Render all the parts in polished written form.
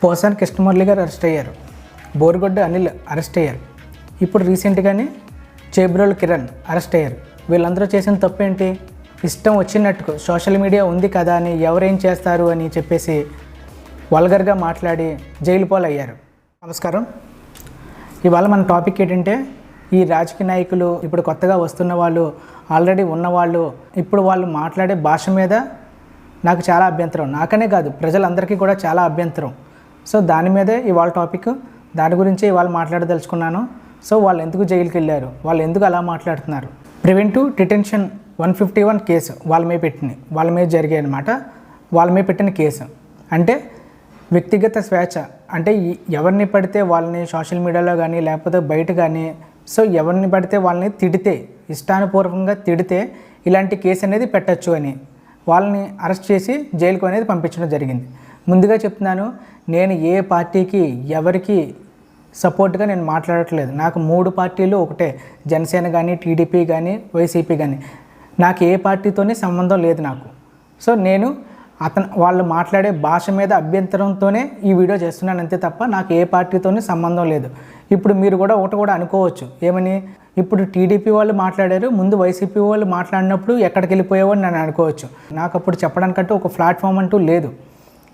పోసాని కృష్ణమురళి గారు అరెస్ట్ అయ్యారు. బోరుగొడ్డ అనిల్ అరెస్ట్ అయ్యారు. ఇప్పుడు రీసెంట్గానే చేబ్రోలు కిరణ్ అరెస్ట్ అయ్యారు. వీళ్ళందరూ చేసిన తప్పు ఏంటి? ఇష్టం వచ్చినట్టుకు సోషల్ మీడియా ఉంది కదా అని ఎవరేం చేస్తారు అని చెప్పేసి వల్గర్గా మాట్లాడి జైలు పాలయ్యారు. నమస్కారం. ఇవాళ మన టాపిక్ ఏంటంటే, ఈ రాజకీయ నాయకులు ఇప్పుడు కొత్తగా వస్తున్న వాళ్ళు, ఆల్రెడీ ఉన్నవాళ్ళు, ఇప్పుడు వాళ్ళు మాట్లాడే భాష మీద నాకు చాలా అభ్యంతరం. నాకనే కాదు, ప్రజలందరికీ కూడా చాలా అభ్యంతరం. సో దాని మీదే ఇవాళ టాపిక్, దాని గురించి ఇవాళ మాట్లాడదలుచుకున్నాను. సో వాళ్ళు ఎందుకు జైలుకి వెళ్ళారు, వాళ్ళు ఎందుకు అలా మాట్లాడుతున్నారు, ప్రివెంటివ్ డిటెన్షన్ 151 కేసు వాళ్ళ మీద జరిగాయి అనమాట. వాళ్ళ మీద పెట్టిన కేసు అంటే వ్యక్తిగత స్వేచ్ఛ. అంటే ఎవరిని పడితే వాళ్ళని సోషల్ మీడియాలో కానీ లేకపోతే బయట కానీ, సో ఎవరిని పడితే వాళ్ళని తిడితే, ఇష్టానుపూర్వకంగా తిడితే ఇలాంటి కేసు అనేది పెట్టచ్చు అని వాళ్ళని అరెస్ట్ చేసి జైలుకు అనేది పంపించడం జరిగింది. ముందుగా చెప్తున్నాను, నేను ఏ పార్టీకి ఎవరికి సపోర్ట్గా నేను మాట్లాడట్లేదు. నాకు 3 పార్టీలు ఒకటే, జనసేన కానీ, టీడీపీ కానీ, వైసీపీ కానీ. నాకు ఏ పార్టీతోనే సంబంధం లేదు నాకు. సో నేను వాళ్ళు మాట్లాడే భాష మీద అభ్యంతరంతోనే ఈ వీడియో చేస్తున్నాను అంతే తప్ప నాకు ఏ పార్టీతోనే సంబంధం లేదు. ఇప్పుడు మీరు కూడా ఒకటి కూడా అనుకోవచ్చు, ఏమని, ఇప్పుడు టీడీపీ వాళ్ళు మాట్లాడారు, ముందు వైసీపీ వాళ్ళు మాట్లాడినప్పుడు ఎక్కడికి వెళ్ళిపోయావో అని నేను అనుకోవచ్చు. నాకు అప్పుడు చెప్పడానికంటూ ఒక ప్లాట్ఫామ్ అంటూ లేదు.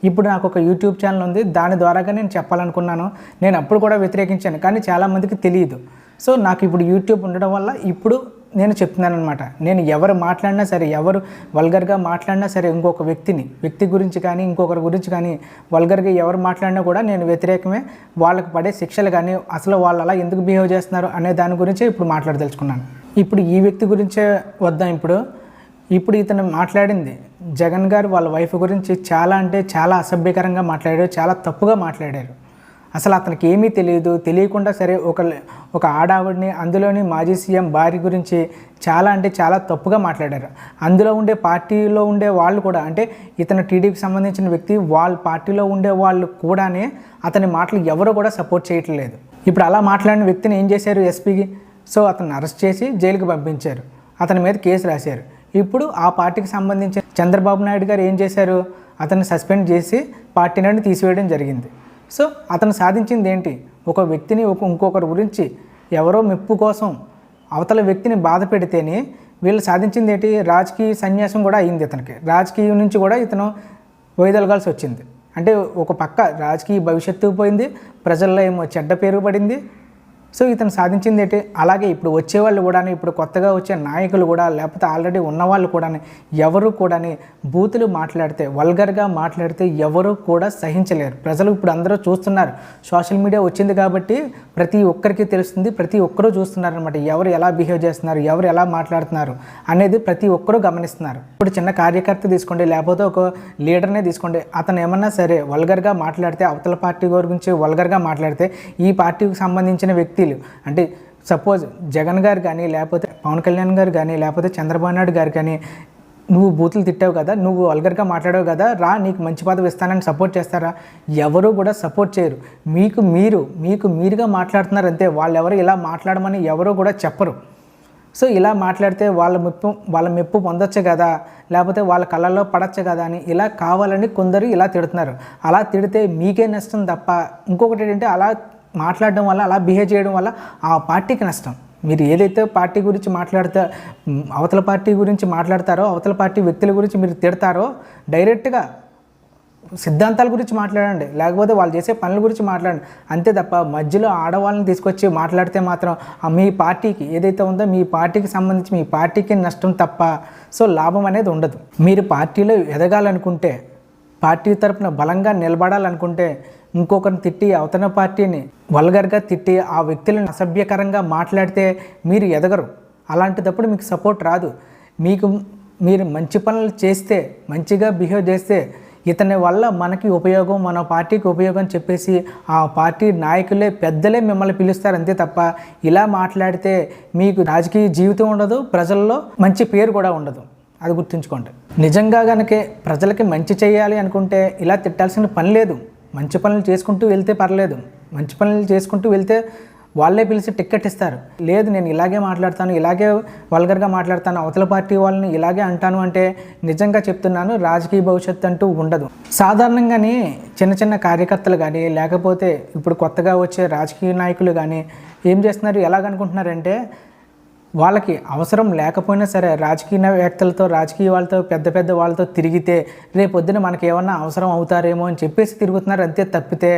ఇప్పుడు నాకు ఒక యూట్యూబ్ ఛానల్ ఉంది, దాని ద్వారాగా నేను చెప్పాలనుకున్నాను. నేను అప్పుడు కూడా వ్యతిరేకించాను, కానీ చాలామందికి తెలియదు. సో నాకు ఇప్పుడు యూట్యూబ్ ఉండడం వల్ల ఇప్పుడు నేను చెప్తున్నాను అనమాట. నేను ఎవరు మాట్లాడినా సరే, ఎవరు వల్గర్గా మాట్లాడినా సరే, ఇంకొక వ్యక్తి గురించి కానీ ఇంకొకరి గురించి కానీ వల్గర్గా ఎవరు మాట్లాడినా కూడా నేను వ్యతిరేకమే. వాళ్ళకి పడే శిక్షలు కానీ, అసలు వాళ్ళు అలా ఎందుకు బిహేవ్ చేస్తున్నారు అనే దాని గురించే ఇప్పుడు మాట్లాడదలుచుకున్నాను. ఇప్పుడు ఈ వ్యక్తి గురించే వద్దాం. ఇప్పుడు ఇతను మాట్లాడింది జగన్ గారు వాళ్ళ వైఫ్ గురించి చాలా అంటే చాలా అసభ్యకరంగా మాట్లాడారు, చాలా తప్పుగా మాట్లాడారు. అసలు అతనికి ఏమీ తెలియదు, తెలియకుండా సరే ఒక ఆడావిడిని, అందులోని మాజీ సీఎం భార్య గురించి చాలా అంటే చాలా తప్పుగా మాట్లాడారు. అందులో ఉండే పార్టీలో ఉండే వాళ్ళు కూడా, అంటే ఇతను టీడీపీకి సంబంధించిన వ్యక్తి, వాళ్ళ పార్టీలో ఉండే వాళ్ళు కూడానే అతని మాటలు ఎవరు కూడా సపోర్ట్ చేయట్లేదు. ఇప్పుడు అలా మాట్లాడిన వ్యక్తిని ఏం చేశారు, ఎస్పీకి. సో అతన్ని అరెస్ట్ చేసి జైలుకి పంపించారు, అతని మీద కేసు రాశారు. ఇప్పుడు ఆ పార్టీకి సంబంధించిన చంద్రబాబు నాయుడు గారు ఏం చేశారు, అతన్ని సస్పెండ్ చేసి పార్టీ నుండి తీసివేయడం జరిగింది. సో అతను సాధించింది ఏంటి, ఒక వ్యక్తిని ఇంకొకరి గురించి ఎవరో మెప్పు కోసం అవతల వ్యక్తిని బాధ పెడితేనే వీళ్ళు సాధించింది ఏంటి, రాజకీయ సన్యాసం కూడా అయింది ఇతనికి. రాజకీయం నుంచి కూడా ఇతను వైదొలగాల్సి వచ్చింది. అంటే ఒక పక్క రాజకీయ భవిష్యత్తు పోయింది, ప్రజల్లో ఏమో చెడ్డ పేరు పడింది. సో ఇతను సాధించింది ఏంటి. అలాగే ఇప్పుడు వచ్చేవాళ్ళు కూడా, ఇప్పుడు కొత్తగా వచ్చే నాయకులు కూడా, లేకపోతే ఆల్రెడీ ఉన్నవాళ్ళు కూడా ఎవరు కూడా బూతులు మాట్లాడితే, వల్గర్గా మాట్లాడితే ఎవరు కూడా సహించలేరు. ప్రజలు ఇప్పుడు అందరూ చూస్తున్నారు, సోషల్ మీడియా వచ్చింది కాబట్టి ప్రతి ఒక్కరికి తెలుస్తుంది, ప్రతి ఒక్కరూ చూస్తున్నారు అనమాట. ఎవరు ఎలా బిహేవ్ చేస్తున్నారు, ఎవరు ఎలా మాట్లాడుతున్నారు అనేది ప్రతి ఒక్కరూ గమనిస్తున్నారు. ఇప్పుడు చిన్న కార్యకర్త తీసుకోండి, లేకపోతే ఒక లీడర్నే తీసుకోండి, అతను ఏమన్నా సరే వల్గర్గా మాట్లాడితే, అవతల పార్టీ గురించి వల్గర్గా మాట్లాడితే, ఈ పార్టీకి సంబంధించిన వ్యక్తి అంటే సపోజ్ జగన్ గారు కానీ, లేకపోతే పవన్ కళ్యాణ్ గారు కానీ, లేకపోతే చంద్రబాబు నాయుడు గారు కానీ, నువ్వు బూతులు తిట్టావు కదా, నువ్వు వల్గర్గా మాట్లాడావు కదా, రా నీకు మంచి పదవి ఇస్తానని సపోర్ట్ చేస్తారా? ఎవరు కూడా సపోర్ట్ చేయరు. మీకు మీరుగా మాట్లాడుతున్నారు అంతే. వాళ్ళు ఎవరు ఇలా మాట్లాడమని ఎవరు కూడా చెప్పరు. సో ఇలా మాట్లాడితే వాళ్ళ మెప్పు పొందొచ్చు కదా, లేకపోతే వాళ్ళ కళ్ళల్లో పడచ్చు కదా అని ఇలా కావాలని కొందరు ఇలా తిడుతున్నారు. అలా తిడితే మీకే నష్టం తప్ప ఇంకొకటి ఏంటంటే, అలా మాట్లాడడం వల్ల, అలా బిహేవ్ చేయడం వల్ల ఆ పార్టీకి నష్టం. మీరు ఏదైతే పార్టీ గురించి అవతల పార్టీ గురించి మాట్లాడతారో, అవతల పార్టీ వ్యక్తుల గురించి మీరు తిడతారో, డైరెక్ట్గా సిద్ధాంతాల గురించి మాట్లాడండి, లేకపోతే వాళ్ళు చేసే పనుల గురించి మాట్లాడండి అంతే తప్ప మధ్యలో ఆడవాళ్ళని తీసుకొచ్చి మాట్లాడితే మాత్రం మీ పార్టీకి ఏదైతే ఉందో, మీ పార్టీకి సంబంధించి మీ పార్టీకి నష్టం తప్ప సో లాభం అనేది ఉండదు. మీరు పార్టీలో ఎదగాలనుకుంటే, పార్టీ తరపున బలంగా నిలబడాలనుకుంటే, ఇంకొకరిని తిట్టి, అవతల పార్టీని వల్గర్గా తిట్టి, ఆ వ్యక్తులను అసభ్యకరంగా మాట్లాడితే మీరు ఎదగరు. అలాంటిదప్పుడు మీకు సపోర్ట్ రాదు. మీరు మంచి పనులు చేస్తే, మంచిగా బిహేవ్ చేస్తే, ఇతని వల్ల మనకి ఉపయోగం, మన పార్టీకి ఉపయోగం చెప్పేసి ఆ పార్టీ నాయకులే, పెద్దలే మిమ్మల్ని పిలుస్తారు అంతే తప్ప ఇలా మాట్లాడితే మీకు రాజకీయ జీవితం ఉండదు, ప్రజల్లో మంచి పేరు కూడా ఉండదు. అది గుర్తుంచుకోండి. నిజంగా కనుక ప్రజలకి మంచి చేయాలి అనుకుంటే ఇలా తిట్టాల్సిన పని లేదు. మంచి పనులు చేసుకుంటూ వెళ్తే పర్లేదు. మంచి పనులు చేసుకుంటూ వెళ్తే వాళ్ళే పిలిచి టికెట్ ఇస్తారు. లేదు నేను ఇలాగే మాట్లాడతాను, ఇలాగే వల్గర్గా మాట్లాడతాను, అవతల పార్టీ వాళ్ళని ఇలాగే అంటాను అంటే నిజంగా చెప్తున్నాను, రాజకీయ భవిష్యత్తు అంటూ ఉండదు. సాధారణంగానే చిన్న చిన్న కార్యకర్తలు కానీ లేకపోతే ఇప్పుడు కొత్తగా వచ్చే రాజకీయ నాయకులు కానీ ఏం చేస్తున్నారు, ఎలాగనుకుంటున్నారంటే వాళ్ళకి అవసరం లేకపోయినా సరే రాజకీయవేత్తలతో, రాజకీయ వాళ్ళతో, పెద్ద పెద్ద వాళ్ళతో తిరిగితే రేపొద్దున మనకి ఏమన్నా అవసరం అవుతారేమో అని చెప్పేసి తిరుగుతున్నారు. అంతే తప్పితే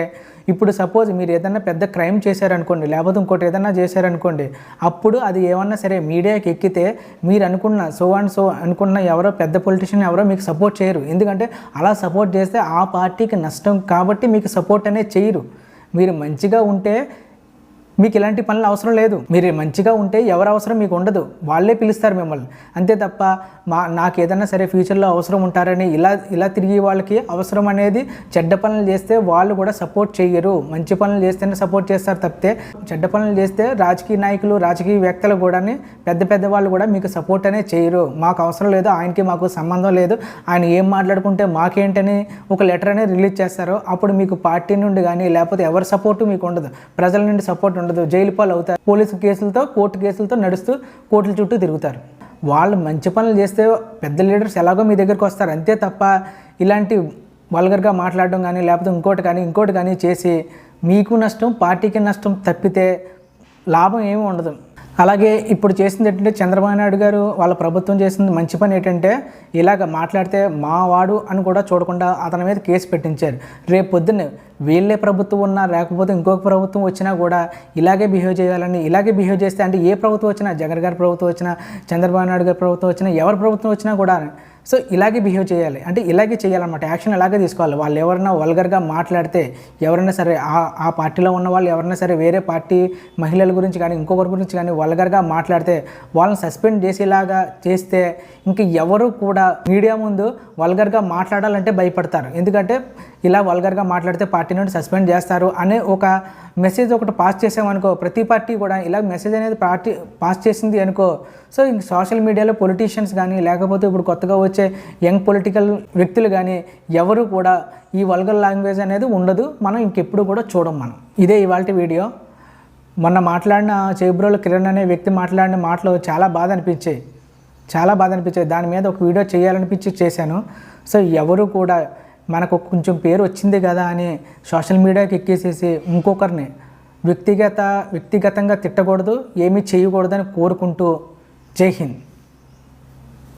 ఇప్పుడు సపోజ్ మీరు ఏదన్నా పెద్ద క్రైమ్ చేశారనుకోండి, లేకపోతే ఇంకోటి ఏదన్నా చేశారనుకోండి, అప్పుడు అది ఏమన్నా సరే మీడియాకి ఎక్కితే మీరు అనుకున్న సో అండ్ సో అనుకున్న ఎవరో పెద్ద పొలిటీషియన్ ఎవరో మీకు సపోర్ట్ చేయరు. ఎందుకంటే అలా సపోర్ట్ చేస్తే ఆ పార్టీకి నష్టం కాబట్టి మీకు సపోర్ట్ అనేది చేయరు. మీరు మంచిగా ఉంటే మీకు ఇలాంటి పనులు అవసరం లేదు. మీరు మంచిగా ఉంటే ఎవరు అవసరం మీకు ఉండదు, వాళ్ళే పిలుస్తారు మిమ్మల్ని. అంతే తప్ప నాకు ఏదన్నా సరే ఫ్యూచర్లో అవసరం ఉంటారని ఇలా తిరిగి వాళ్ళకి అవసరం అనేది చెడ్డ పనులు చేస్తే వాళ్ళు కూడా సపోర్ట్ చేయరు. మంచి పనులు చేస్తేనే సపోర్ట్ చేస్తారు తప్పితే చెడ్డ పనులు చేస్తే రాజకీయ నాయకులు, రాజకీయవేత్తలు కూడా, పెద్ద వాళ్ళు కూడా మీకు సపోర్ట్ అనేది చేయరు. మాకు అవసరం లేదు, ఆయనకి మాకు సంబంధం లేదు, ఆయన ఏం మాట్లాడుకుంటే మాకేంటని ఒక లెటర్ అనేది రిలీజ్ చేస్తారు. అప్పుడు మీకు పార్టీ నుండి కానీ లేకపోతే ఎవరి సపోర్టు మీకు ఉండదు, ప్రజల నుండి సపోర్ట్ ఉండదు, జైలు పాలు అవుతారు. పోలీసు కేసులతో, కోర్టు కేసులతో నడుస్తూ కోర్టుల చుట్టూ తిరుగుతారు. వాళ్ళు మంచి పనులు చేస్తే పెద్ద లీడర్స్ ఎలాగో మీ దగ్గరికి వస్తారు. అంతే తప్ప ఇలాంటి వల్గర్గా మాట్లాడడం కానీ లేకపోతే ఇంకోటి కానీ చేసి మీకు నష్టం, పార్టీకి నష్టం తప్పితే లాభం ఏమీ ఉండదు. అలాగే ఇప్పుడు చేసింది ఏంటంటే చంద్రబాబు నాయుడు గారు వాళ్ళ ప్రభుత్వం చేసింది మంచి పని ఏంటంటే ఇలాగ మాట్లాడితే మా వాడు అని కూడా చూడకుండా అతని మీద కేసు పెట్టించారు. రేపు పొద్దున్నే వీళ్ళే ప్రభుత్వం ఉన్నా లేకపోతే ఇంకొక ప్రభుత్వం వచ్చినా కూడా ఇలాగే బిహేవ్ చేయాలని, ఇలాగే బిహేవ్ చేస్తే అంటే ఏ ప్రభుత్వం వచ్చినా, జగన్ గారి ప్రభుత్వం వచ్చినా, చంద్రబాబు నాయుడు గారి ప్రభుత్వం వచ్చినా, ఎవరి ప్రభుత్వం వచ్చినా కూడా సో ఇలాగే బిహేవ్ చేయాలి. అంటే ఇలాగే చేయాలన్నమాట, యాక్షన్ ఇలాగే తీసుకోవాలి. వాళ్ళు ఎవరైనా వల్గర్గా మాట్లాడితే ఎవరైనా సరే ఆ పార్టీలో ఉన్న వాళ్ళు ఎవరైనా సరే వేరే పార్టీ మహిళల గురించి కానీ ఇంకొకరి గురించి కానీ వల్గర్గా మాట్లాడితే వాళ్ళని సస్పెండ్ చేసేలాగా చేస్తే ఇంక ఎవరు కూడా మీడియా ముందు వల్గర్గా మాట్లాడాలంటే భయపడతారు. ఎందుకంటే ఇలా వల్గర్గా మాట్లాడితే పార్టీ నుండి సస్పెండ్ చేస్తారు అనే ఒక మెసేజ్ ఒకటి పాస్ చేసామనుకో, ప్రతి పార్టీ కూడా ఇలా మెసేజ్ అనేది పార్టీ పాస్ చేసింది అనుకో, సో ఇంక సోషల్ మీడియాలో పొలిటీషియన్స్ కానీ లేకపోతే ఇప్పుడు కొత్తగా వచ్చే యంగ్ పొలిటికల్ వ్యక్తులు కానీ ఎవరు కూడా ఈ వల్గర్ లాంగ్వేజ్ అనేది ఉండదు. మనం ఇంకెప్పుడు కూడా చూడం. మనం ఇదే ఇవాల్టి వీడియో. మొన్న మాట్లాడిన చేబ్రోలు కిరణ్ అనే వ్యక్తి మాట్లాడిన మాటలు చాలా బాధ అనిపించాయి. దాని మీద ఒక వీడియో చేయాలనిపించి చేశాను. సో ఎవరు కూడా మనకు కొంచెం పేరు వచ్చింది కదా అని సోషల్ మీడియాకి ఎక్కేసేసి ఇంకొకరిని వ్యక్తిగతంగా తిట్టకూడదు, ఏమీ చేయకూడదని కోరుకుంటూ జై హింద్.